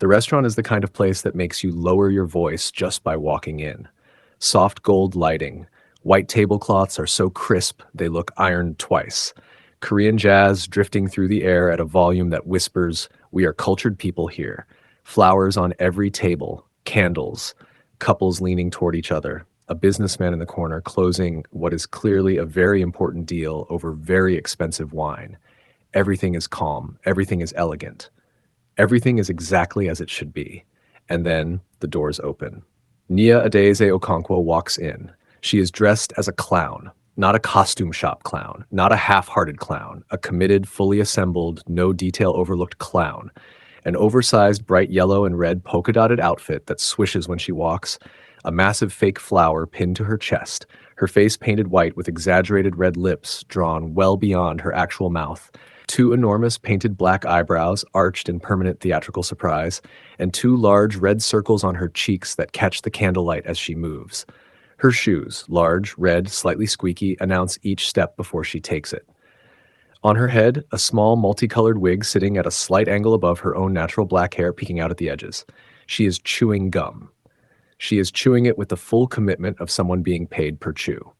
The restaurant is the kind of place that makes you lower your voice just by walking in. Soft gold lighting. White tablecloths are so crisp they look ironed twice. Korean jazz drifting through the air at a volume that whispers, "We are cultured people here." Flowers on every table, candles, couples leaning toward each other, a businessman in the corner closing what is clearly a very important deal over very expensive wine. Everything is calm, everything is elegant. Everything is exactly as it should be. And then the doors open. Nia Adeze Okonkwo walks in. She is dressed as a clown, not a costume shop clown, not a half-hearted clown, a committed, fully assembled, no detail overlooked clown. An oversized bright yellow and red polka-dotted outfit that swishes when she walks, a massive fake flower pinned to her chest, her face painted white with exaggerated red lips drawn well beyond her actual mouth, two enormous painted black eyebrows arched in permanent theatrical surprise, and two large red circles on her cheeks that catch the candlelight as she moves. Her shoes, large, red, slightly squeaky, announce each step before she takes it. On her head, a small multicolored wig sitting at a slight angle above her own natural black hair peeking out at the edges. She is chewing gum. She is chewing it with the full commitment of someone being paid per chew.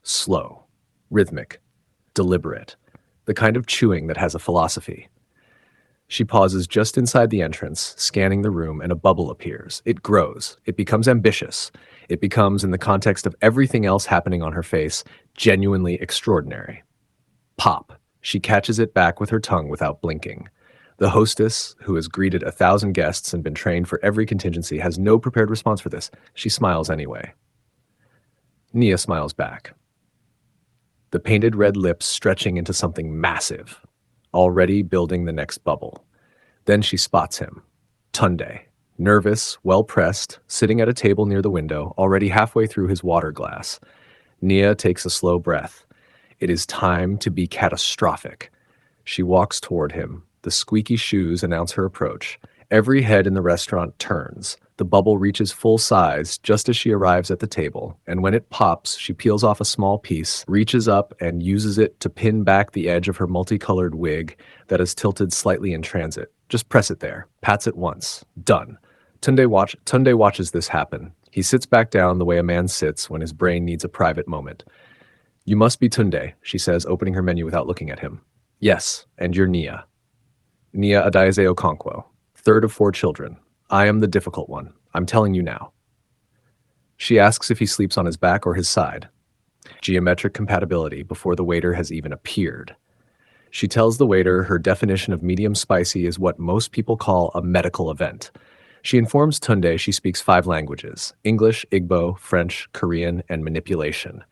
Slow, rhythmic, deliberate, the kind of chewing that has a philosophy. She pauses just inside the entrance, scanning the room, and a bubble appears. It grows. It becomes ambitious. It becomes, in the context of everything else happening on her face, genuinely extraordinary. Pop. She catches it back with her tongue without blinking. The hostess, who has greeted 1,000 guests and been trained for every contingency, has no prepared response for this. She smiles anyway. Nia smiles back. The painted red lips stretching into something massive, already building the next bubble. Then she spots him. Tunde, nervous, well-pressed, sitting at a table near the window, already halfway through his water glass. Nia takes a slow breath. It is time to be catastrophic. She walks toward him. The squeaky shoes announce her approach. Every head in the restaurant turns. The bubble reaches full size just as she arrives at the table, and when it pops, she peels off a small piece, reaches up and uses it to pin back the edge of her multicolored wig that is tilted slightly in transit. Just press it there. Pats it once. Done. Tunde watches this happen. He sits back down the way a man sits when his brain needs a private moment. "You must be Tunde," she says, opening her menu without looking at him. "Yes, and you're Nia." "Nia Adaize Okonkwo, third of 4 children. I am the difficult one. I'm telling you now." She asks if he sleeps on his back or his side. Geometric compatibility before the waiter has even appeared. She tells the waiter her definition of medium spicy is what most people call a medical event. She informs Tunde she speaks 5 languages: English, Igbo, French, Korean, and manipulation.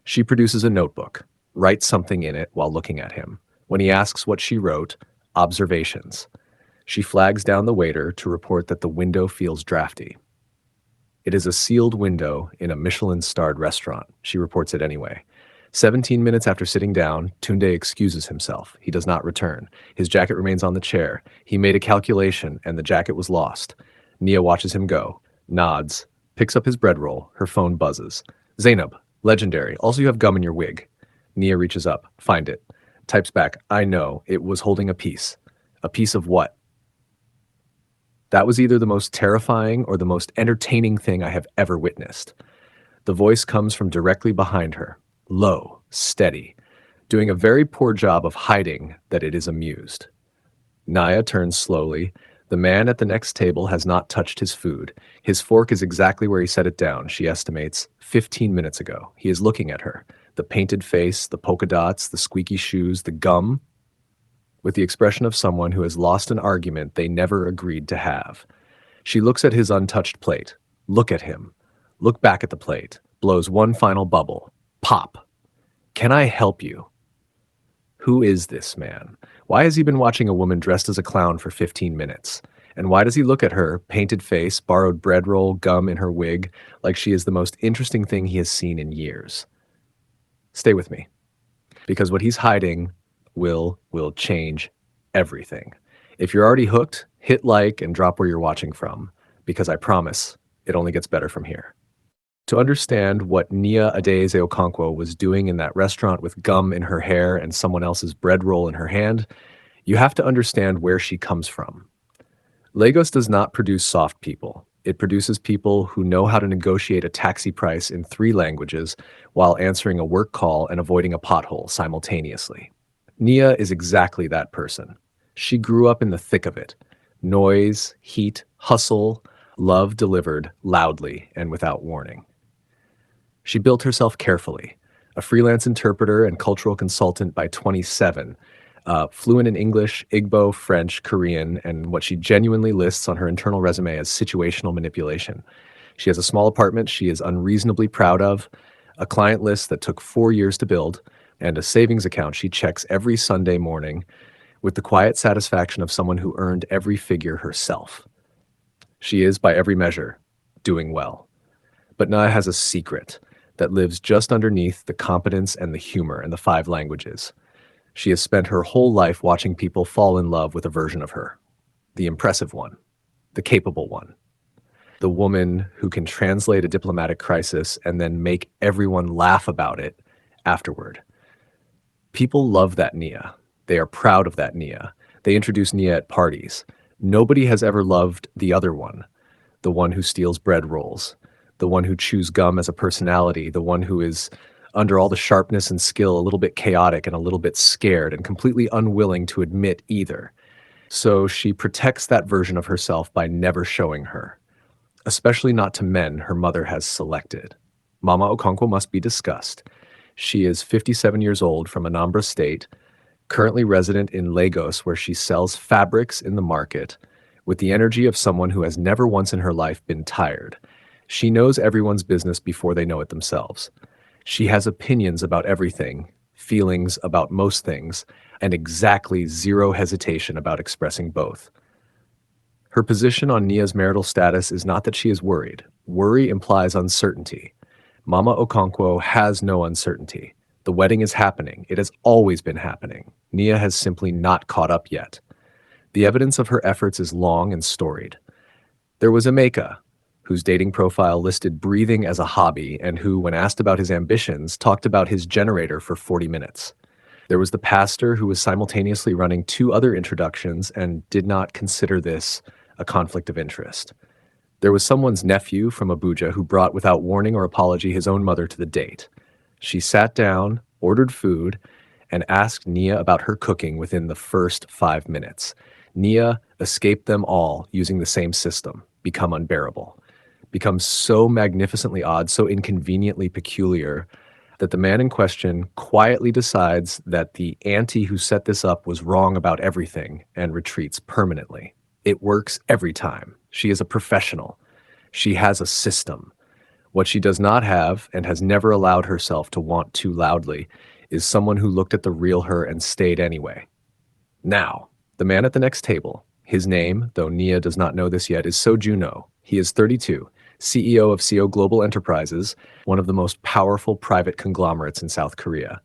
She produces a notebook, writes something in it while looking at him. When he asks what she wrote, observations. She flags down the waiter to report that the window feels drafty. It is a sealed window in a Michelin-starred restaurant. She reports it anyway. 17 minutes after sitting down, Tunde excuses himself. He does not return. His jacket remains on the chair. He made a calculation, and the jacket was lost. Nia watches him go, nods, picks up his bread roll. Her phone buzzes. "Zainab, legendary. Also, you have gum in your wig." Nia reaches up. "Find it." Types back, "I know. It was holding a piece." "A piece of what?" That was either the most terrifying or the most entertaining thing I have ever witnessed. The voice comes from directly behind her, low, steady, doing a very poor job of hiding that it is amused. Nia turns slowly. The man at the next table has not touched his food. His fork is exactly where he set it down, she estimates, 15 minutes ago. He is looking at her. The painted face, the polka dots, the squeaky shoes, the gum, with the expression of someone who has lost an argument they never agreed to have. She looks at his untouched plate. Look at him. Look back at the plate. Blows one final bubble. Pop. "Can I help you?" Who is this man? Why has he been watching a woman dressed as a clown for 15 minutes? And why does he look at her, painted face, borrowed bread roll, gum in her wig, like she is the most interesting thing he has seen in years? Stay with me. Because what he's hiding will change everything. If you're already hooked, hit like and drop where you're watching from, because I promise it only gets better from here. To understand what Nia Adeze Okonkwo was doing in that restaurant with gum in her hair and someone else's bread roll in her hand, you have to understand where she comes from. Lagos does not produce soft people. It produces people who know how to negotiate a taxi price in three languages while answering a work call and avoiding a pothole simultaneously. Nia is exactly that person. She grew up in the thick of it. Noise, heat, hustle, love delivered loudly and without warning. She built herself carefully. A freelance interpreter and cultural consultant by 27, fluent in English, Igbo, French, Korean, and what she genuinely lists on her internal resume as situational manipulation. She has a small apartment she is unreasonably proud of, a client list that took 4 years to build, and a savings account she checks every Sunday morning with the quiet satisfaction of someone who earned every figure herself. She is, by every measure, doing well. But Naya has a secret that lives just underneath the competence and the humor and the five languages. She has spent her whole life watching people fall in love with a version of her. The impressive one, the capable one, the woman who can translate a diplomatic crisis and then make everyone laugh about it afterward. People love that Nia. They are proud of that Nia. They introduce Nia at parties. Nobody has ever loved the other one, the one who steals bread rolls, the one who chews gum as a personality, the one who is, under all the sharpness and skill, a little bit chaotic and a little bit scared and completely unwilling to admit either. So she protects that version of herself by never showing her, especially not to men her mother has selected. Mama Okonkwo must be discussed. She is 57 years old from Anambra State, currently resident in Lagos, where she sells fabrics in the market with the energy of someone who has never once in her life been tired. She knows everyone's business before they know it themselves. She has opinions about everything, feelings about most things, and exactly zero hesitation about expressing both. Her position on Nia's marital status is not that she is worried. Worry implies uncertainty. Mama Okonkwo has no uncertainty. The wedding is happening. It has always been happening. Nia has simply not caught up yet. The evidence of her efforts is long and storied. There was Emeka, whose dating profile listed breathing as a hobby and who, when asked about his ambitions, talked about his generator for 40 minutes. There was the pastor who was simultaneously running two other introductions and did not consider this a conflict of interest. There was someone's nephew from Abuja who brought, without warning or apology, his own mother to the date. She sat down, ordered food, and asked Nia about her cooking within the first 5 minutes. Nia escaped them all using the same system, become unbearable, become so magnificently odd, so inconveniently peculiar, that the man in question quietly decides that the auntie who set this up was wrong about everything and retreats permanently. It works every time. She is a professional. She has a system. What she does not have, and has never allowed herself to want too loudly, is someone who looked at the real her and stayed anyway. Now, the man at the next table, his name, though Nia does not know this yet, is Juno. He is 32, CEO of Seoul Global Enterprises, one of the most powerful private conglomerates in South Korea.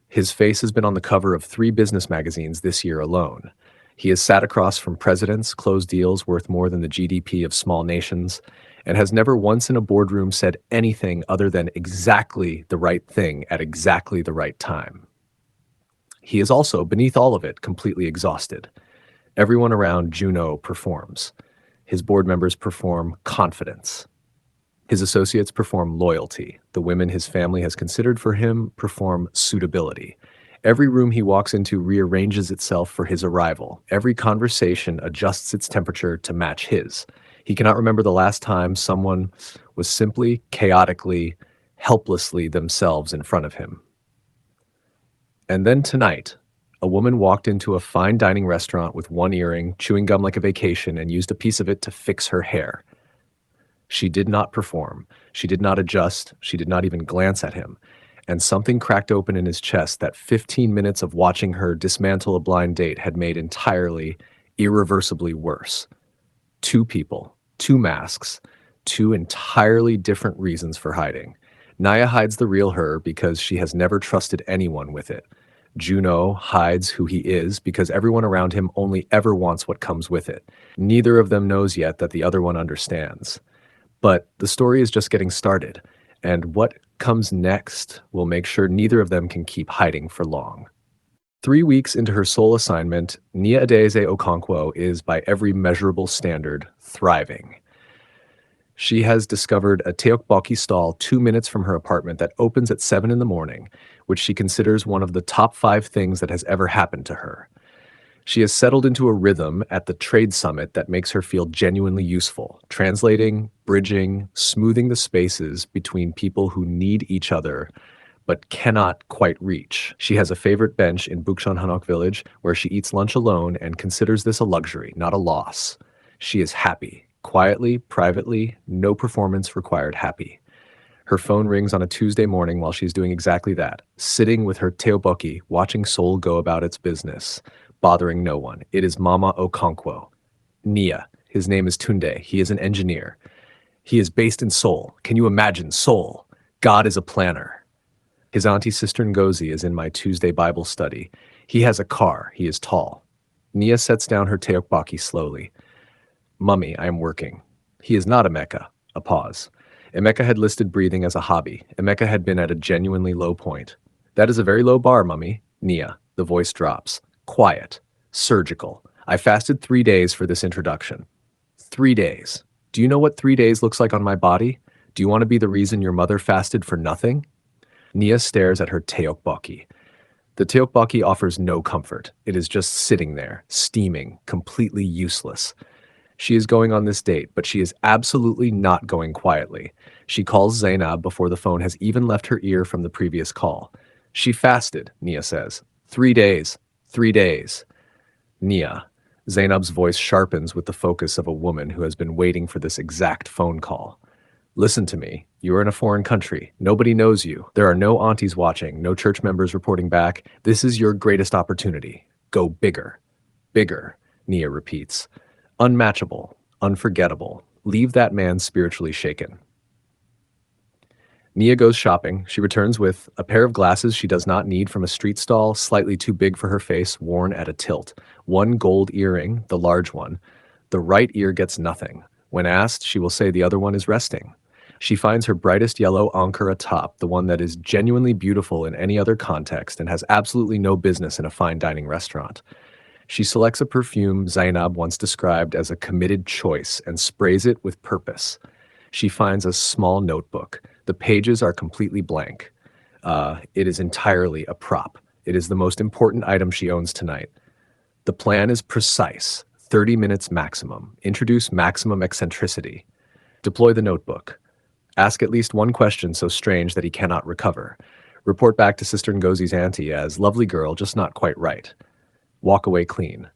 His face has been on the cover of 3 business magazines this year alone. He has sat across from presidents, closed deals worth more than the GDP of small nations, and has never once in a boardroom said anything other than exactly the right thing at exactly the right time. He is also, beneath all of it, completely exhausted. Everyone around Juno performs. His board members perform confidence. His associates perform loyalty. The women his family has considered for him perform suitability. Every room he walks into rearranges itself for his arrival. Every conversation adjusts its temperature to match his. He cannot remember the last time someone was simply, chaotically, helplessly themselves in front of him. And then tonight, a woman walked into a fine dining restaurant with one earring, chewing gum like a vacation, and used a piece of it to fix her hair. She did not perform. She did not adjust. She did not even glance at him. And something cracked open in his chest that 15 minutes of watching her dismantle a blind date had made entirely, irreversibly worse. 2 people, 2 masks, 2 entirely different reasons for hiding. Naya hides the real her because she has never trusted anyone with it. Juno hides who he is because everyone around him only ever wants what comes with it. Neither of them knows yet that the other one understands. But the story is just getting started, and what comes next will make sure neither of them can keep hiding for long. 3 weeks into her sole assignment, Nia Adeze Okonkwo is, by every measurable standard, thriving. She has discovered a teokbokki stall 2 minutes from her apartment that opens at 7 in the morning, which she considers one of the top 5 things that has ever happened to her. She has settled into a rhythm at the trade summit that makes her feel genuinely useful, translating, bridging, smoothing the spaces between people who need each other but cannot quite reach. She has a favorite bench in Bukchon Hanok village where she eats lunch alone and considers this a luxury, not a loss. She is happy, quietly, privately, no performance required happy. Her phone rings on a Tuesday morning while she's doing exactly that, sitting with her teobokki, watching Seoul go about its business, bothering no one. It is Mama Okonkwo. Nia. His name is Tunde. He is an engineer. He is based in Seoul. Can you imagine Seoul? God is a planner. His auntie Sister Ngozi is in my Tuesday Bible study. He has a car. He is tall. Nia sets down her teokbokki slowly. Mummy, I am working. He is not Emeka. A pause. Emeka had listed breathing as a hobby. Emeka had been at a genuinely low point. That is a very low bar, Mummy. Nia. The voice drops. Quiet. Surgical. I fasted 3 days for this introduction. 3 days. Do you know what 3 days looks like on my body? Do you want to be the reason your mother fasted for nothing? Nia stares at her teokbokki. The teokbokki offers no comfort. It is just sitting there, steaming, completely useless. She is going on this date, but she is absolutely not going quietly. She calls Zainab before the phone has even left her ear from the previous call. She fasted, Nia says. 3 days. 3 days. Nia. Zainab's voice sharpens with the focus of a woman who has been waiting for this exact phone call. Listen to me. You are in a foreign country. Nobody knows you. There are no aunties watching, no church members reporting back. This is your greatest opportunity. Go bigger. Bigger, Nia repeats. Unmatchable, unforgettable. Leave that man spiritually shaken. Nia goes shopping. She returns with a pair of glasses she does not need from a street stall, slightly too big for her face, worn at a tilt. One gold earring, the large one. The right ear gets nothing. When asked, she will say the other one is resting. She finds her brightest yellow Ankara top, the one that is genuinely beautiful in any other context and has absolutely no business in a fine dining restaurant. She selects a perfume Zainab once described as a committed choice and sprays it with purpose. She finds a small notebook. The pages are completely blank. It is entirely a prop. It is the most important item she owns tonight. The plan is precise, 30 minutes maximum. Introduce maximum eccentricity. Deploy the notebook. Ask at least one question so strange that he cannot recover. Report back to Sister Ngozi's auntie as lovely girl, just not quite right. Walk away clean.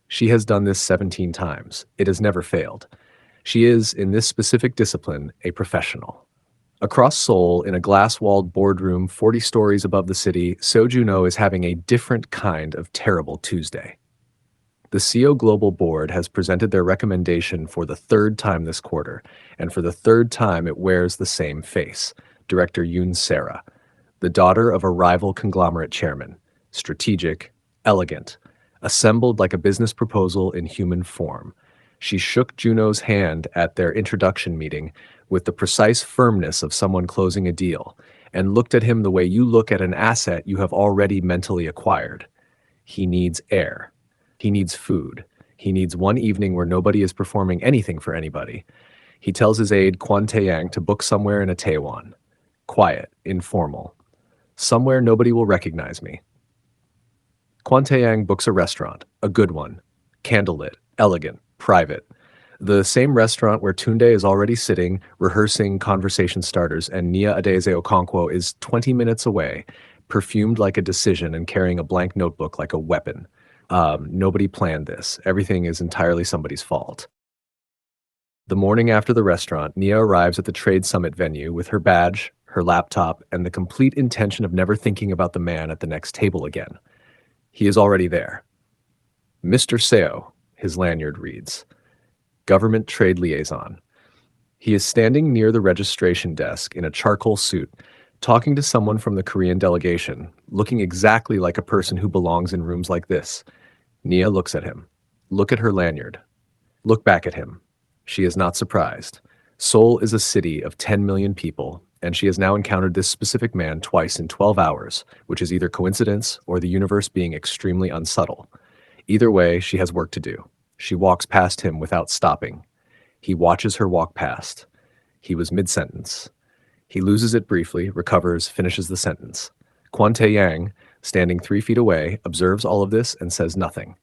She has done this 17 times. It has never failed. She is, in this specific discipline, a professional. Across Seoul, in a glass-walled boardroom 40 stories above the city, Juno is having a different kind of terrible Tuesday. The CEO Global Board has presented their recommendation for the 3rd time this quarter, and for the 3rd time it wears the same face, Director Yoon Sera, the daughter of a rival conglomerate chairman, strategic, elegant, assembled like a business proposal in human form. She shook Juno's hand at their introduction meeting with the precise firmness of someone closing a deal, and looked at him the way you look at an asset you have already mentally acquired. He needs air. He needs food. He needs one evening where nobody is performing anything for anybody. He tells his aide, Kwon Tae-yang, to book somewhere in Itaewon. Quiet, informal. Somewhere nobody will recognize me. Kwon Tae-yang books a restaurant, a good one. Candlelit, elegant, private. The same restaurant where Tunde is already sitting, rehearsing conversation starters, and Nia Adeze Okonkwo is 20 minutes away, perfumed like a decision and carrying a blank notebook like a weapon. Nobody planned this. Everything is entirely somebody's fault. The morning after the restaurant, Nia arrives at the trade summit venue with her badge, her laptop, and the complete intention of never thinking about the man at the next table again. He is already there. Mr. Seo, his lanyard reads. Government Trade Liaison. He is standing near the registration desk in a charcoal suit, talking to someone from the Korean delegation, looking exactly like a person who belongs in rooms like this. Nia looks at him. Look at her lanyard. Look back at him. She is not surprised. Seoul is a city of 10 million people, and she has now encountered this specific man twice in 12 hours, which is either coincidence or the universe being extremely unsubtle. Either way, she has work to do. She walks past him without stopping. He watches her walk past. He was mid-sentence. He loses it briefly, recovers, finishes the sentence. Kwon Tae-yang, standing 3 feet away, observes all of this and says nothing.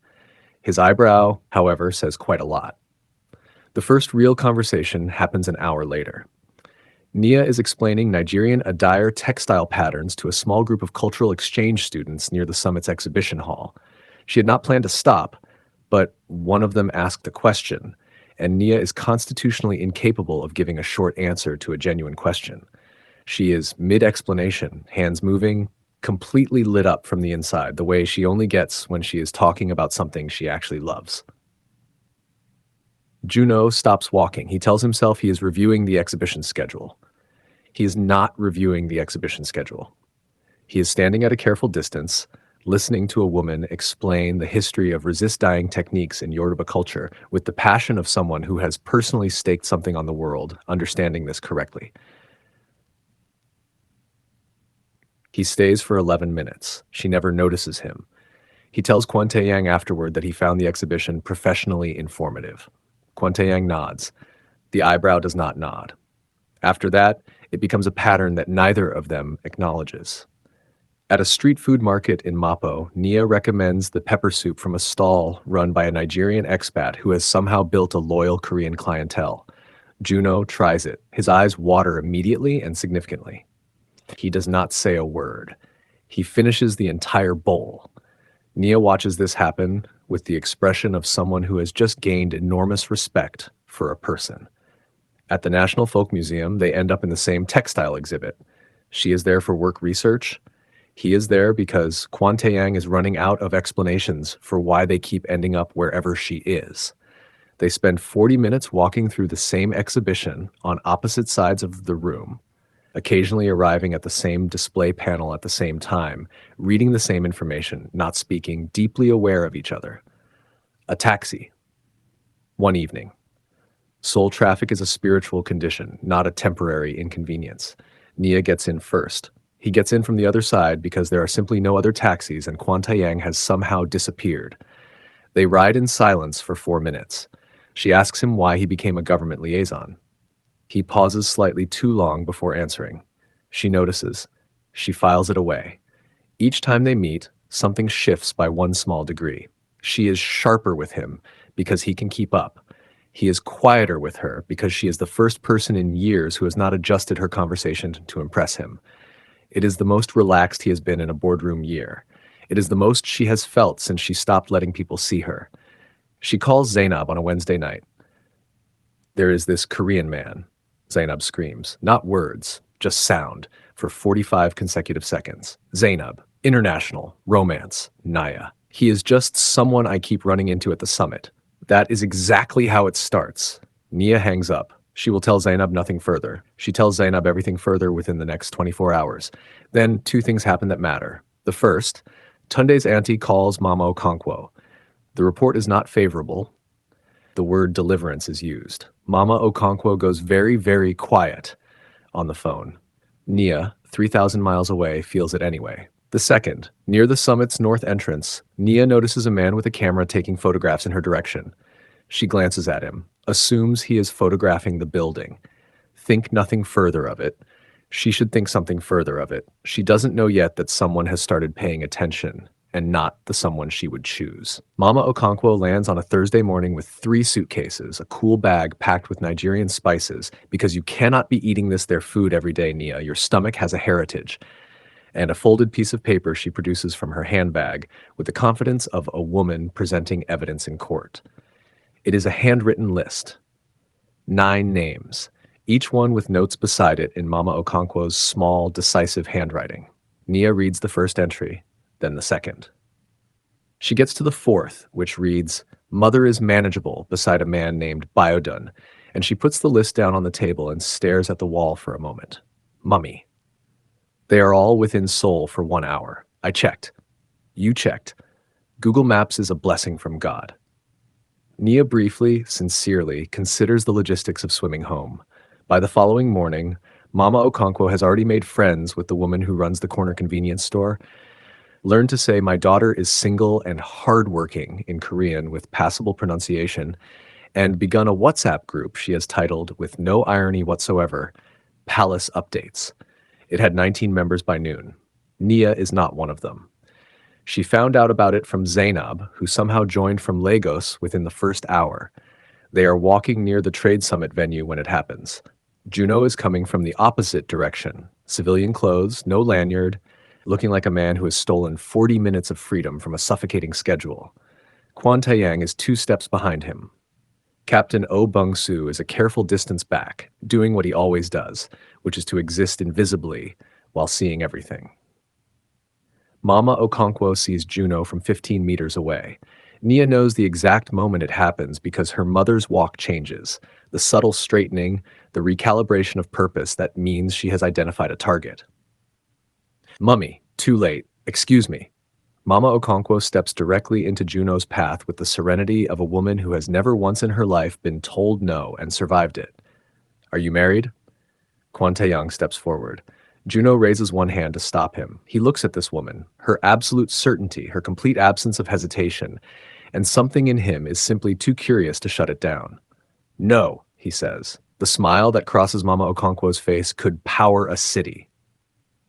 His eyebrow, however, says quite a lot. The first real conversation happens an hour later. Nia is explaining Nigerian attire textile patterns to a small group of cultural exchange students near the summit's exhibition hall. She had not planned to stop, but one of them asked a question, and Nia is constitutionally incapable of giving a short answer to a genuine question. She is mid-explanation, hands moving, completely lit up from the inside, the way she only gets when she is talking about something she actually loves. Juno stops walking. He tells himself he is reviewing the exhibition schedule. He is not reviewing the exhibition schedule. He is standing at a careful distance, listening to a woman explain the history of resist-dying techniques in Yoruba culture with the passion of someone who has personally staked something on the world, understanding this correctly. He stays for 11 minutes. She never notices him. He tells Kwon Tae-yang afterward that he found the exhibition professionally informative. Kwon Tae-yang nods. The eyebrow does not nod. After that, it becomes a pattern that neither of them acknowledges. At a street food market in Mapo, Nia recommends the pepper soup from a stall run by a Nigerian expat who has somehow built a loyal Korean clientele. Juno tries it. His eyes water immediately and significantly. He does not say a word. He finishes the entire bowl. Nia watches this happen with the expression of someone who has just gained enormous respect for a person. At the National Folk Museum, they end up in the same textile exhibit. She is there for work research. He is there because Kwon Tae-yang is running out of explanations for why they keep ending up wherever she is. They spend 40 minutes walking through the same exhibition on opposite sides of the room, occasionally arriving at the same display panel at the same time, reading the same information, not speaking, deeply aware of each other. A taxi. One evening. Seoul traffic is a spiritual condition, not a temporary inconvenience. Nia gets in first. He gets in from the other side because there are simply no other taxis and Kwon Tae-yang has somehow disappeared. They ride in silence for 4 minutes. She asks him why he became a government liaison. He pauses slightly too long before answering. She notices. She files it away. Each time they meet, something shifts by one small degree. She is sharper with him because he can keep up. He is quieter with her because she is the first person in years who has not adjusted her conversation to impress him. It is the most relaxed he has been in a boardroom year. It is the most she has felt since she stopped letting people see her. She calls Zainab on a Wednesday night. There is this Korean man, Zainab screams, not words, just sound, for 45 consecutive seconds. Zainab, international, romance, Naya. He is just someone I keep running into at the summit. That is exactly how it starts. Nia hangs up. She will tell Zainab nothing further. She tells Zainab everything further within the next 24 hours. Then 2 things happen that matter. The first, Tunde's auntie calls Mama Okonkwo. The report is not favorable. The word deliverance is used. Mama Okonkwo goes very, very quiet on the phone. Nia, 3,000 miles away, feels it anyway. The second, near the summit's north entrance, Nia notices a man with a camera taking photographs in her direction. She glances at him, assumes he is photographing the building. Think nothing further of it. She should think something further of it. She doesn't know yet that someone has started paying attention, and not the someone she would choose. Mama Okonkwo lands on a Thursday morning with 3 suitcases, a cool bag packed with Nigerian spices, because you cannot be eating their food every day, Nia. Your stomach has a heritage. And a folded piece of paper she produces from her handbag with the confidence of a woman presenting evidence in court. It is a handwritten list. 9 names, each one with notes beside it in Mama Okonkwo's small, decisive handwriting. Nia reads the first entry, then the second. She gets to the 4th, which reads, Mother is manageable, beside a man named Biodun, and she puts the list down on the table and stares at the wall for a moment. Mummy. They are all within Seoul for 1 hour. I checked. You checked. Google Maps is a blessing from God. Nia briefly, sincerely, considers the logistics of swimming home. By the following morning, Mama Okonkwo has already made friends with the woman who runs the corner convenience store. Learned to say my daughter is single and hardworking in Korean with passable pronunciation, and begun a WhatsApp group she has titled, with no irony whatsoever, Palace Updates. It had 19 members by noon. Nia is not one of them. She found out about it from Zainab, who somehow joined from Lagos within the first hour. They are walking near the Trade Summit venue when it happens. Juno is coming from the opposite direction. Civilian clothes, no lanyard, looking like a man who has stolen 40 minutes of freedom from a suffocating schedule. Kwon Tae-yang is 2 steps behind him. Captain Oh Bung-soo is a careful distance back, doing what he always does, which is to exist invisibly while seeing everything. Mama Okonkwo sees Juno from 15 meters away. Nia knows the exact moment it happens because her mother's walk changes, the subtle straightening, the recalibration of purpose that means she has identified a target. Mummy, too late. Excuse me. Mama Okonkwo steps directly into Juno's path with the serenity of a woman who has never once in her life been told no and survived it. Are you married? Kwon Tae-young steps forward. Juno raises one hand to stop him. He looks at this woman, her absolute certainty, her complete absence of hesitation, and something in him is simply too curious to shut it down. No, he says. The smile that crosses Mama Okonkwo's face could power a city.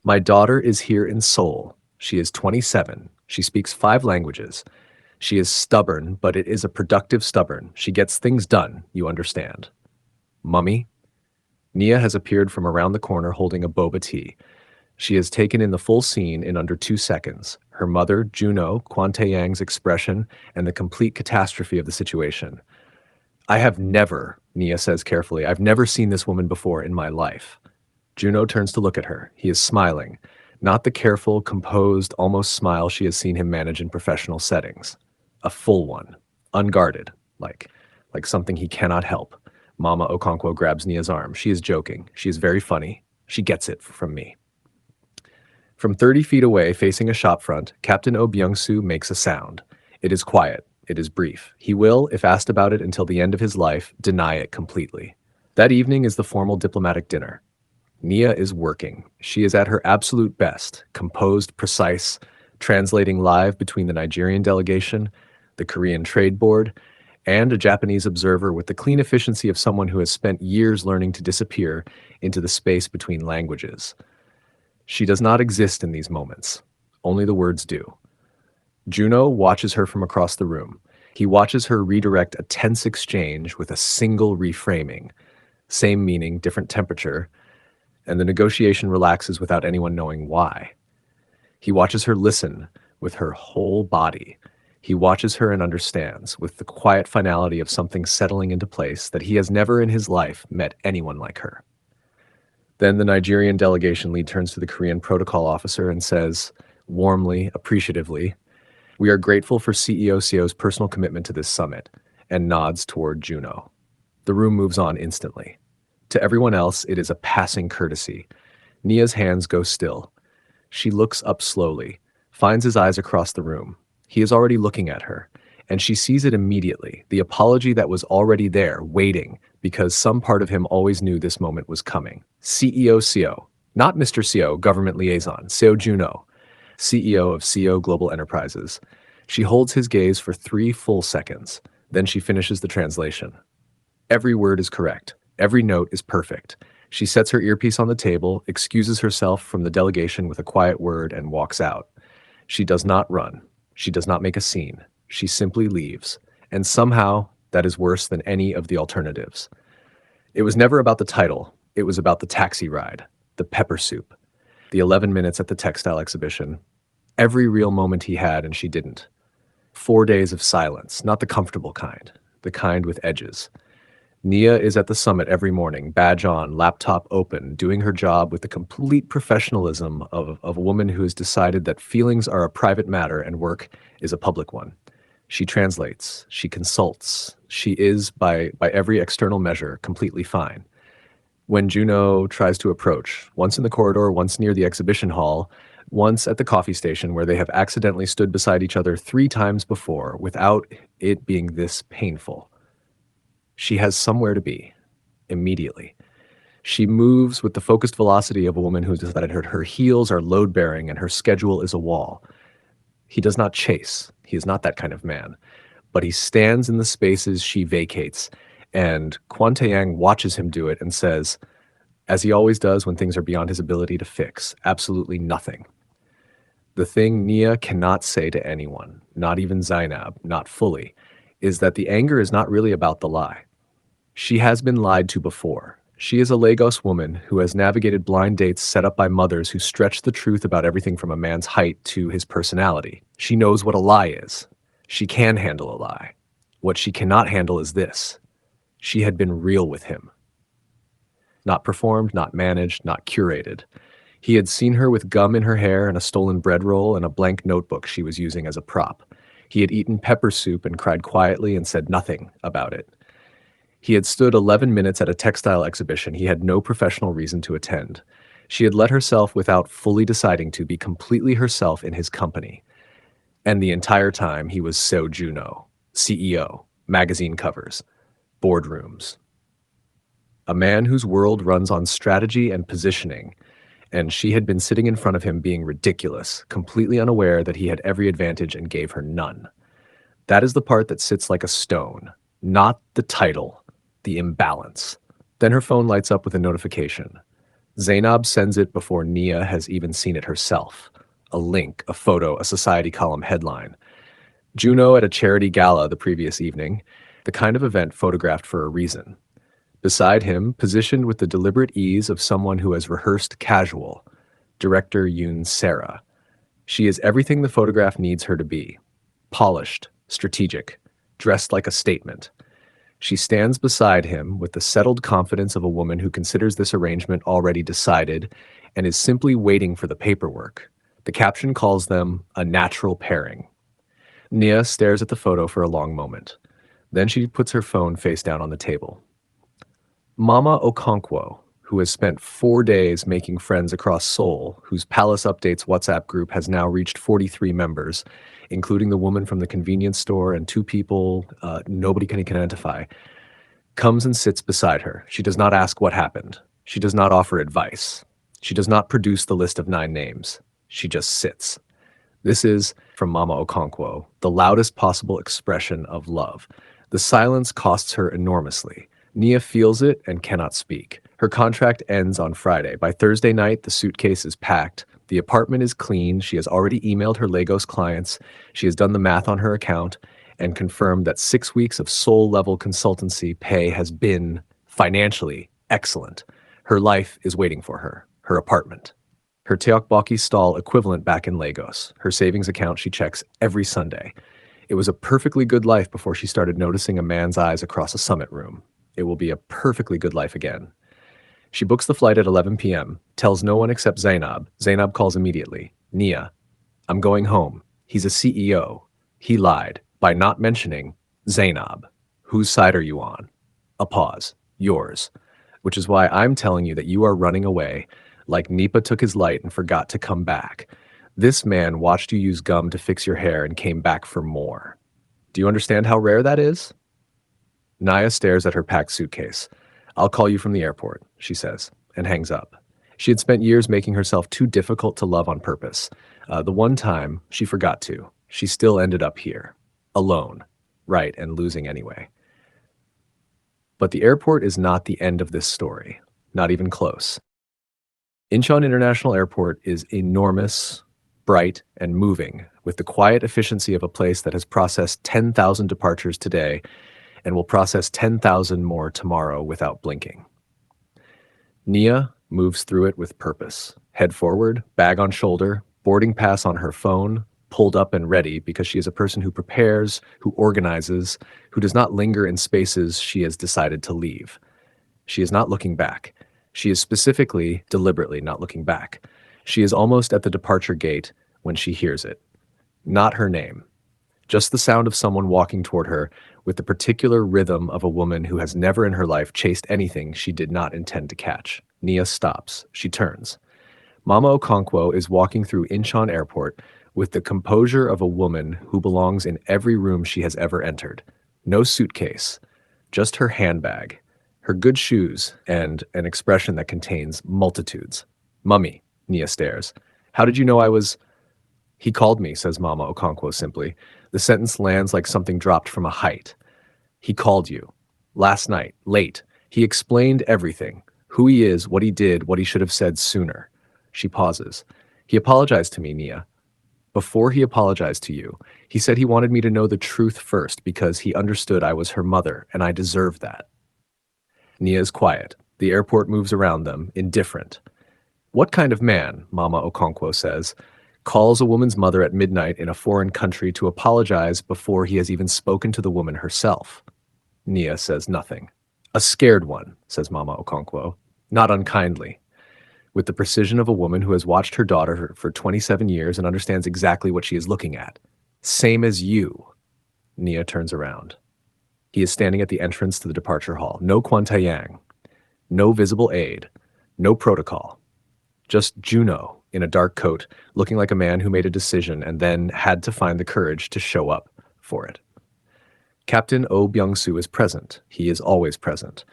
My daughter is here in Seoul. She is 27. She speaks 5 languages. She is stubborn, but it is a productive stubborn. She gets things done, you understand. Mummy? Nia has appeared from around the corner holding a boba tea. She has taken in the full scene in under 2 seconds. Her mother, Juno, Kwon Tae-yang's expression, and the complete catastrophe of the situation. I have never, Nia says carefully, I've never seen this woman before in my life. Juno turns to look at her. He is smiling. Not the careful, composed, almost smile she has seen him manage in professional settings. A full one. Unguarded. Like something he cannot help. Mama Okonkwo grabs Nia's arm. She is joking. She is very funny. She gets it from me. From 30 feet away, facing a shopfront, Captain Oh Byung-soo makes a sound. It is quiet. It is brief. He will, if asked about it until the end of his life, deny it completely. That evening is the formal diplomatic dinner. Nia is working. She is at her absolute best, composed, precise, translating live between the Nigerian delegation, the Korean Trade Board, and a Japanese observer with the clean efficiency of someone who has spent years learning to disappear into the space between languages. She does not exist in these moments. Only the words do. Juno watches her from across the room. He watches her redirect a tense exchange with a single reframing. Same meaning, different temperature, and the negotiation relaxes without anyone knowing why. He watches her listen with her whole body. He watches her and understands, with the quiet finality of something settling into place, that he has never in his life met anyone like her. Then the Nigerian delegation lead turns to the Korean protocol officer and says, warmly, appreciatively, "We are grateful for CEO Seo's personal commitment to this summit," and nods toward Juno. The room moves on instantly. To everyone else, it is a passing courtesy. Nia's hands go still. She looks up slowly, finds his eyes across the room. He is already looking at her, and she sees it immediately, the apology that was already there, waiting, because some part of him always knew this moment was coming. CEO Seo, not Mr. Seo, government liaison, Seo Juno, CEO of Seo Global Enterprises. She holds his gaze for 3 full seconds. Then she finishes the translation. Every word is correct. Every note is perfect. She sets her earpiece on the table, excuses herself from the delegation with a quiet word, and walks out. She does not run. She does not make a scene. She simply leaves. And somehow, that is worse than any of the alternatives. It was never about the title. It was about the taxi ride, the pepper soup, the 11 minutes at the textile exhibition. Every real moment he had and she didn't. 4 days of silence, not the comfortable kind, the kind with edges. Nia is at the summit every morning, badge on, laptop open, doing her job with the complete professionalism of a woman who has decided that feelings are a private matter and work is a public one. She translates, she consults, she is, by every external measure, completely fine. When Juno tries to approach, once in the corridor, once near the exhibition hall, once at the coffee station where they have accidentally stood beside each other 3 times before without it being this painful. She has somewhere to be, immediately. She moves with the focused velocity of a woman who's decided her heels are load-bearing and her schedule is a wall. He does not chase. He is not that kind of man. But he stands in the spaces she vacates, and Kwon Tae-yang watches him do it and says, as he always does when things are beyond his ability to fix, absolutely nothing. The thing Nia cannot say to anyone, not even Zainab, not fully, is that the anger is not really about the lie. She has been lied to before. She is a Lagos woman who has navigated blind dates set up by mothers who stretch the truth about everything from a man's height to his personality. She knows what a lie is. She can handle a lie. What she cannot handle is this. She had been real with him. Not performed, not managed, not curated. He had seen her with gum in her hair and a stolen bread roll and a blank notebook she was using as a prop. He had eaten pepper soup and cried quietly and said nothing about it. He had stood 11 minutes at a textile exhibition he had no professional reason to attend. She had let herself, without fully deciding to, be completely herself in his company. And the entire time he was so Juno, CEO, magazine covers, boardrooms. A man whose world runs on strategy and positioning, and she had been sitting in front of him being ridiculous, completely unaware that he had every advantage and gave her none. That is the part that sits like a stone, not the title, the imbalance. Then her phone lights up with a notification. Zainab sends it before Nia has even seen it herself. A link, a photo, a society column headline. Juno at a charity gala the previous evening, the kind of event photographed for a reason. Beside him, positioned with the deliberate ease of someone who has rehearsed casual, director Yoon Sarah. She is everything the photograph needs her to be. Polished, strategic, dressed like a statement. She stands beside him with the settled confidence of a woman who considers this arrangement already decided and is simply waiting for the paperwork. The caption calls them a natural pairing. Nia stares at the photo for a long moment. Then she puts her phone face down on the table. Mama Okonkwo, who has spent 4 days making friends across Seoul, whose Palace Updates WhatsApp group has now reached 43 members, including the woman from the convenience store and 2 people nobody can identify, comes and sits beside her. She does not ask what happened. She does not offer advice. She does not produce the list of 9 names. She just sits. This is, from Mama Okonkwo, the loudest possible expression of love. The silence costs her enormously. Nia feels it and cannot speak. Her contract ends on Friday. By Thursday night, the suitcase is packed. The apartment is clean. She has already emailed her Lagos clients. She has done the math on her account and confirmed that 6 weeks of Seoul-level consultancy pay has been, financially, excellent. Her life is waiting for her. Her apartment. Her Teokbokki stall equivalent back in Lagos. Her savings account she checks every Sunday. It was a perfectly good life before she started noticing a man's eyes across a summit room. It will be a perfectly good life again. She books the flight at 11 p.m., tells no one except Zainab. Zainab calls immediately. Nia, I'm going home. He's a CEO. He lied by not mentioning Zainab. Whose side are you on? A pause. Yours. Which is why I'm telling you that you are running away like Nipa took his light and forgot to come back. This man watched you use gum to fix your hair and came back for more. Do you understand how rare that is? Nia stares at her packed suitcase. I'll call you from the airport, she says, and hangs up. She had spent years making herself too difficult to love on purpose. The one time she forgot to, she still ended up here, alone, right, and losing anyway. But the airport is not the end of this story, not even close. Incheon International Airport is enormous, bright, and moving, with the quiet efficiency of a place that has processed 10,000 departures today and will process 10,000 more tomorrow without blinking. Nia moves through it with purpose. Head forward, bag on shoulder, boarding pass on her phone, pulled up and ready because she is a person who prepares, who organizes, who does not linger in spaces she has decided to leave. She is not looking back. She is specifically, deliberately not looking back. She is almost at the departure gate when she hears it. Not her name. Just the sound of someone walking toward her with the particular rhythm of a woman who has never in her life chased anything she did not intend to catch. Nia stops. She turns. Mama Okonkwo is walking through Incheon Airport with the composure of a woman who belongs in every room she has ever entered. No suitcase, just her handbag, her good shoes, and an expression that contains multitudes. Mummy, Nia stares. How did you know I was... He called me, says Mama Okonkwo simply. The sentence lands like something dropped from a height. He called you. Last night, late. He explained everything. Who he is, what he did, what he should have said sooner. She pauses. He apologized to me, Nia. Before he apologized to you, he said he wanted me to know the truth first because he understood I was her mother, and I deserved that. Nia is quiet. The airport moves around them, indifferent. What kind of man, Mama Okonkwo says, calls a woman's mother at midnight in a foreign country to apologize before he has even spoken to the woman herself? Nia says nothing. A scared one, says Mama Okonkwo, not unkindly. With the precision of a woman who has watched her daughter for 27 years and understands exactly what she is looking at. Same as you. Nia turns around. He is standing at the entrance to the departure hall. No Kwantayang. No visible aid. No protocol. Just Juno in a dark coat, looking like a man who made a decision and then had to find the courage to show up for it. Captain Oh Byung-soo is present. He is always present.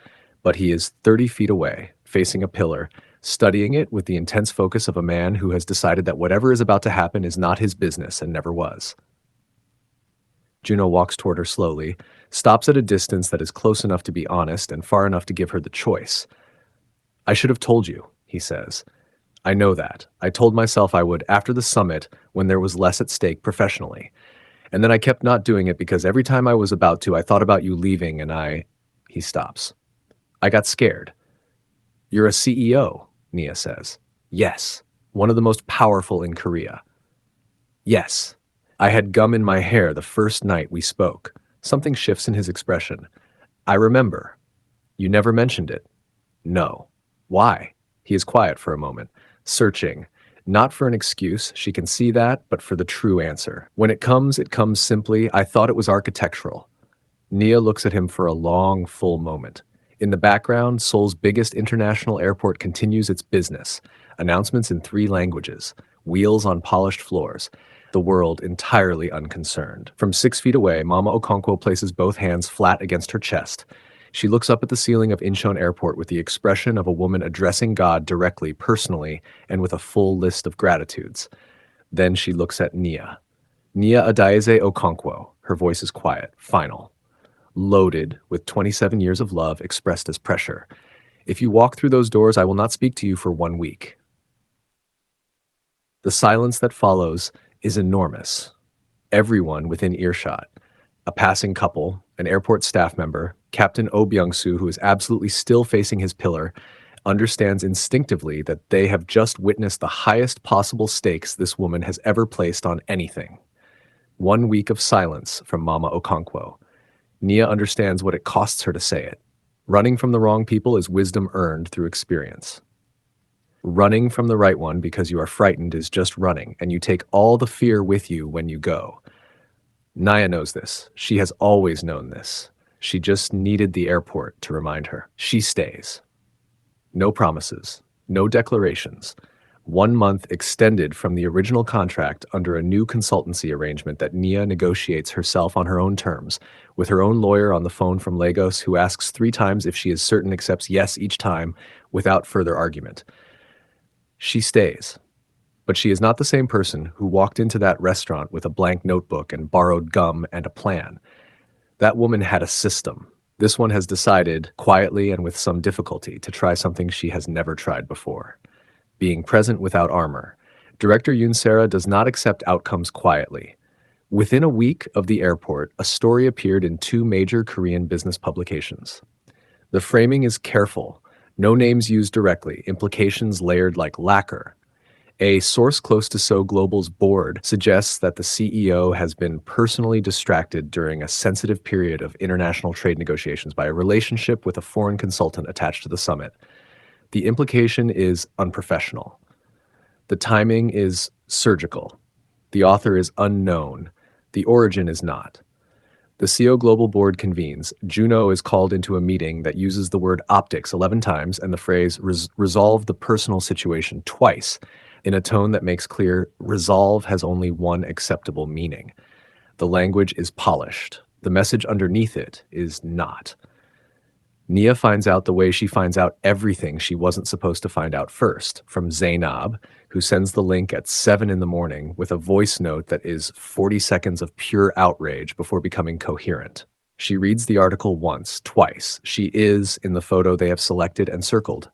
But he is 30 feet away, facing a pillar, studying it with the intense focus of a man who has decided that whatever is about to happen is not his business and never was. Juno walks toward her slowly, stops at a distance that is close enough to be honest and far enough to give her the choice. I should have told you, he says. I know that. I told myself I would after the summit when there was less at stake professionally. And then I kept not doing it because every time I was about to, I thought about you leaving and He stops. I got scared. You're a CEO, Nia says. Yes. One of the most powerful in Korea. Yes. I had gum in my hair the first night we spoke. Something shifts in his expression. I remember. You never mentioned it. No. Why? He is quiet for a moment, searching. Not for an excuse, she can see that, but for the true answer. When it comes simply, I thought it was architectural. Nia looks at him for a long, full moment. In the background, Seoul's biggest international airport continues its business. Announcements in 3 languages. Wheels on polished floors. The world entirely unconcerned. From 6 feet away, Mama Okonkwo places both hands flat against her chest. She looks up at the ceiling of Incheon Airport with the expression of a woman addressing God directly, personally, and with a full list of gratitudes. Then she looks at Nia. Nia Adaeze Okonkwo. Her voice is quiet, final. Loaded with 27 years of love expressed as pressure. If you walk through those doors, I will not speak to you for 1 week. The silence that follows is enormous. Everyone within earshot. A passing couple, an airport staff member, Captain Oh Byung-soo, who is absolutely still facing his pillar, understands instinctively that they have just witnessed the highest possible stakes this woman has ever placed on anything. 1 week of silence from Mama Okonkwo. Nia understands what it costs her to say it. Running from the wrong people is wisdom earned through experience. Running from the right one because you are frightened is just running, and you take all the fear with you when you go. Nia knows this. She has always known this. She just needed the airport to remind her. She stays. No promises. No declarations. 1 month extended from the original contract under a new consultancy arrangement that Nia negotiates herself on her own terms, with her own lawyer on the phone from Lagos who asks 3 times if she is certain, accepts yes each time without further argument. She stays. But she is not the same person who walked into that restaurant with a blank notebook and borrowed gum and a plan. That woman had a system. This one has decided, quietly and with some difficulty, to try something she has never tried before. Being present without armor. Director Yoon Sera does not accept outcomes quietly. Within a week of the airport, a story appeared in 2 major Korean business publications. The framing is careful. No names used directly, implications layered like lacquer. A source close to Seoul Global's board suggests that the CEO has been personally distracted during a sensitive period of international trade negotiations by a relationship with a foreign consultant attached to the summit. The implication is unprofessional. The timing is surgical. The author is unknown. The origin is not. The CO Global Board convenes. Juno is called into a meeting that uses the word optics 11 times and the phrase resolve the personal situation twice, in a tone that makes clear resolve has only one acceptable meaning. The language is polished. The message underneath it is not. Nia finds out the way she finds out everything she wasn't supposed to find out first, from Zainab, who sends the link at 7 in the morning with a voice note that is 40 seconds of pure outrage before becoming coherent. She reads the article once, twice. She is in the photo they have selected and circled.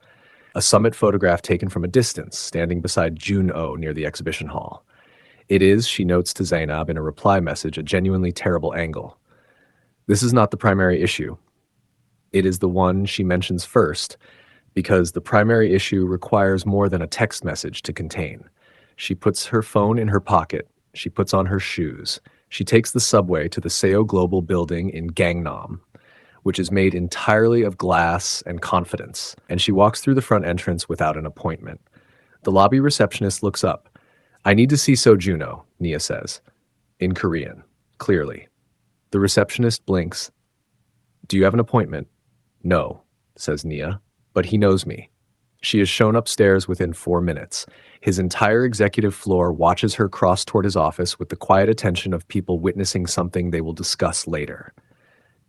A summit photograph taken from a distance, standing beside Juno near the exhibition hall. It is, she notes to Zainab in a reply message, a genuinely terrible angle. This is not the primary issue. It is the one she mentions first, because the primary issue requires more than a text message to contain. She puts her phone in her pocket. She puts on her shoes. She takes the subway to the Seoul Global building in Gangnam, which is made entirely of glass and confidence, and she walks through the front entrance without an appointment. The lobby receptionist looks up. "I need to see Juno," Nia says, in Korean, clearly. The receptionist blinks. "Do you have an appointment?" "No," says Nia, "but he knows me." She is shown upstairs within 4 minutes. His entire executive floor watches her cross toward his office with the quiet attention of people witnessing something they will discuss later.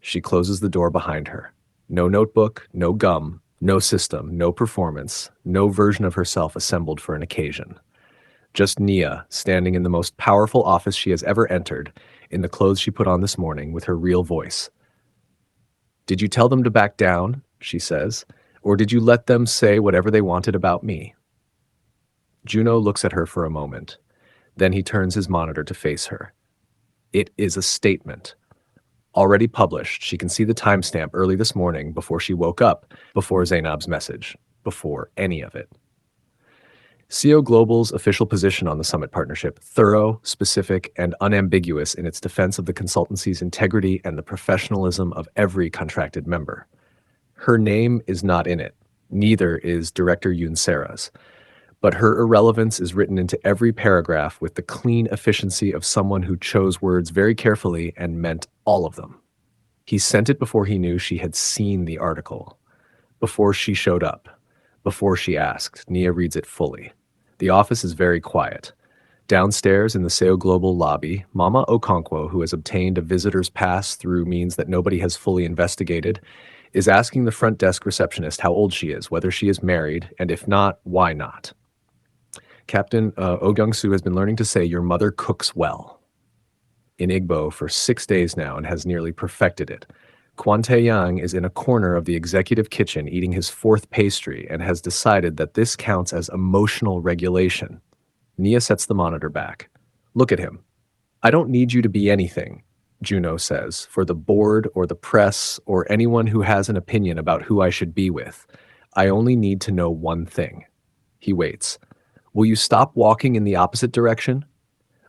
She closes the door behind her. No notebook, no gum, no system, no performance, no version of herself assembled for an occasion. Just Nia, standing in the most powerful office she has ever entered, in the clothes she put on this morning, with her real voice. "Did you tell them to back down?" she says. "Or did you let them say whatever they wanted about me?" Juno looks at her for a moment. Then he turns his monitor to face her. It is a statement. Already published, she can see the timestamp early this morning before she woke up, before Zainab's message, before any of it. CEO Global's official position on the summit partnership: thorough, specific, and unambiguous in its defense of the consultancy's integrity and the professionalism of every contracted member. Her name is not in it. Neither is Director Yoon Sera's. But her irrelevance is written into every paragraph with the clean efficiency of someone who chose words very carefully and meant all of them. He sent it before he knew she had seen the article, before she showed up, before she asked. Nia reads it fully. The office is very quiet. Downstairs in the Seoul Global lobby, Mama Okonkwo, who has obtained a visitor's pass through means that nobody has fully investigated, is asking the front desk receptionist how old she is, whether she is married, and if not, why not. "Captain, Oh Kyung-soo has been learning to say your mother cooks well," in Igbo for 6 days now and has nearly perfected it. Kwon Tae-young is in a corner of the executive kitchen eating his 4th pastry and has decided that this counts as emotional regulation. Nia sets the monitor back. "Look at him. I don't need you to be anything," Juno says, "for the board or the press or anyone who has an opinion about who I should be with. I only need to know one thing." He waits. "Will you stop walking in the opposite direction?"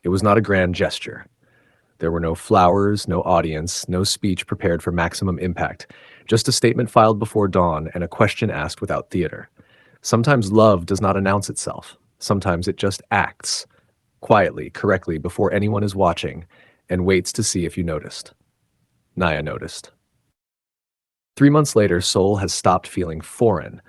It was not a grand gesture. There were no flowers, no audience, no speech prepared for maximum impact, just a statement filed before dawn and a question asked without theater. Sometimes love does not announce itself. Sometimes it just acts, quietly, correctly, before anyone is watching, and waits to see if you noticed. Nia noticed. 3 months later, Seoul has stopped feeling foreign.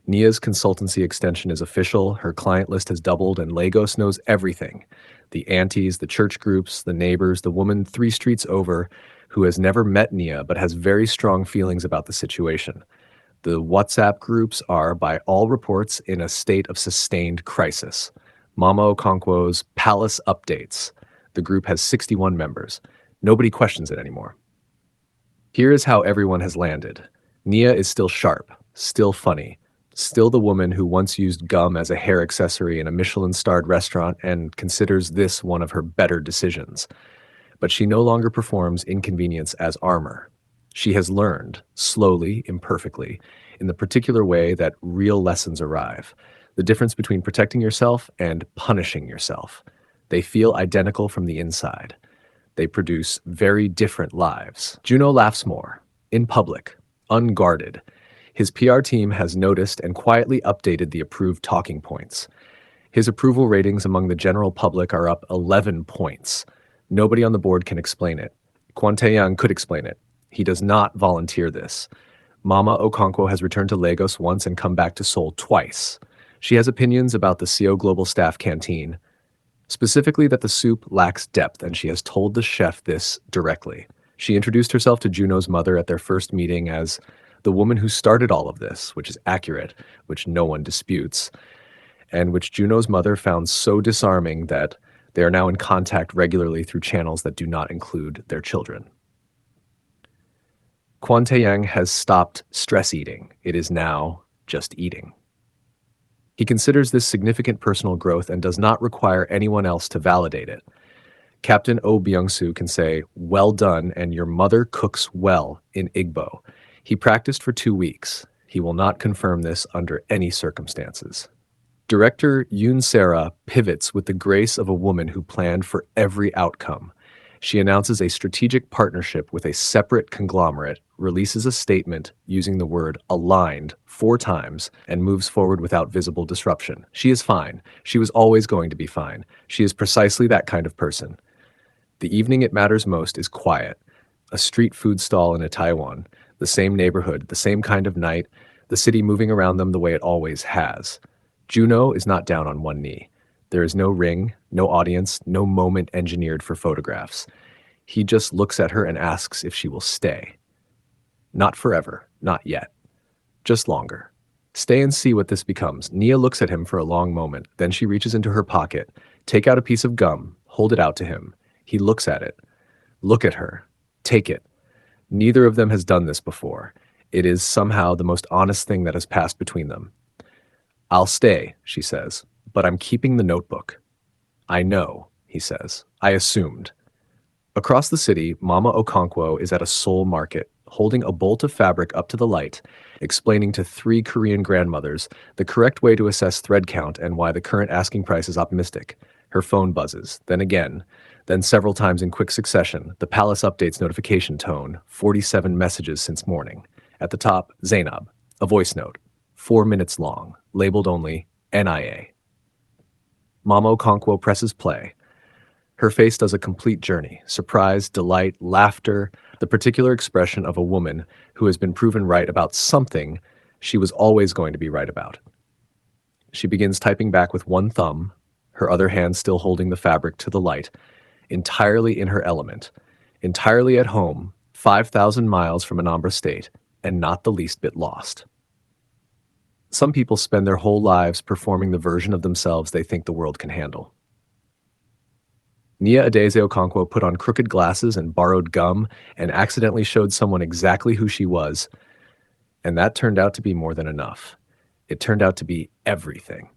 Nia's consultancy extension is official, her client list has doubled, and Lagos knows everything. The aunties, the church groups, the neighbors, the woman 3 streets over who has never met Nia but has very strong feelings about the situation. The WhatsApp groups are, by all reports, in a state of sustained crisis. Mama Okonkwo's Palace Updates. The group has 61 members. Nobody questions it anymore. Here is how everyone has landed. Nia is still sharp, still funny, still the woman who once used gum as a hair accessory in a Michelin-starred restaurant and considers this one of her better decisions. But she no longer performs inconvenience as armor. She has learned, slowly, imperfectly, in the particular way that real lessons arrive, the difference between protecting yourself and punishing yourself. They feel identical from the inside. They produce very different lives. Juno laughs more, in public, unguarded. His PR team has noticed and quietly updated the approved talking points. His approval ratings among the general public are up 11 points. Nobody on the board can explain it. Kwon Tae-young could explain it. He does not volunteer this. Mama Okonkwo has returned to Lagos once and come back to Seoul twice. She has opinions about the CEO Global staff canteen, specifically that the soup lacks depth, and she has told the chef this directly. She introduced herself to Juno's mother at their first meeting as The woman who started all of this, which is accurate, which no one disputes, and which Juno's mother found so disarming that they are now in contact regularly through channels that do not include their children. Kwon Tae-yang has stopped stress eating. It is now just eating. He considers this significant personal growth and does not require anyone else to validate it. Captain Oh Byung-soo can say, "Well done, and your mother cooks well" in Igbo. He practiced for 2 weeks. He will not confirm this under any circumstances. Director Yoon Sera pivots with the grace of a woman who planned for every outcome. She announces a strategic partnership with a separate conglomerate, releases a statement using the word aligned 4 times, and moves forward without visible disruption. She is fine. She was always going to be fine. She is precisely that kind of person. The evening it matters most is quiet. A street food stall in Itaewon, the same neighborhood, the same kind of night, the city moving around them the way it always has. Juno is not down on one knee. There is no ring, no audience, no moment engineered for photographs. He just looks at her and asks if she will stay. Not forever, not yet. Just longer. Stay and see what this becomes. Nia looks at him for a long moment. Then she reaches into her pocket, take out a piece of gum, hold it out to him. He looks at it. Look at her. Take it. Neither of them has done this before. It is somehow the most honest thing that has passed between them. "I'll stay," she says, "but I'm keeping the notebook." "I know," he says. "I assumed." Across the city, Mama Okonkwo is at a Seoul market, holding a bolt of fabric up to the light, explaining to 3 Korean grandmothers the correct way to assess thread count and why the current asking price is optimistic. Her phone buzzes, then again, then several times in quick succession, the palace updates notification tone, 47 messages since morning. At the top, Zainab, a voice note, 4 minutes long, labeled only NIA. Mama Okonkwo presses play. Her face does a complete journey, surprise, delight, laughter, the particular expression of a woman who has been proven right about something she was always going to be right about. She begins typing back with one thumb, her other hand still holding the fabric to the light, entirely in her element, entirely at home, 5,000 miles from Anambra State, and not the least bit lost. Some people spend their whole lives performing the version of themselves they think the world can handle. Nia Adeze Okonquo put on crooked glasses and borrowed gum and accidentally showed someone exactly who she was, and that turned out to be more than enough. It turned out to be everything.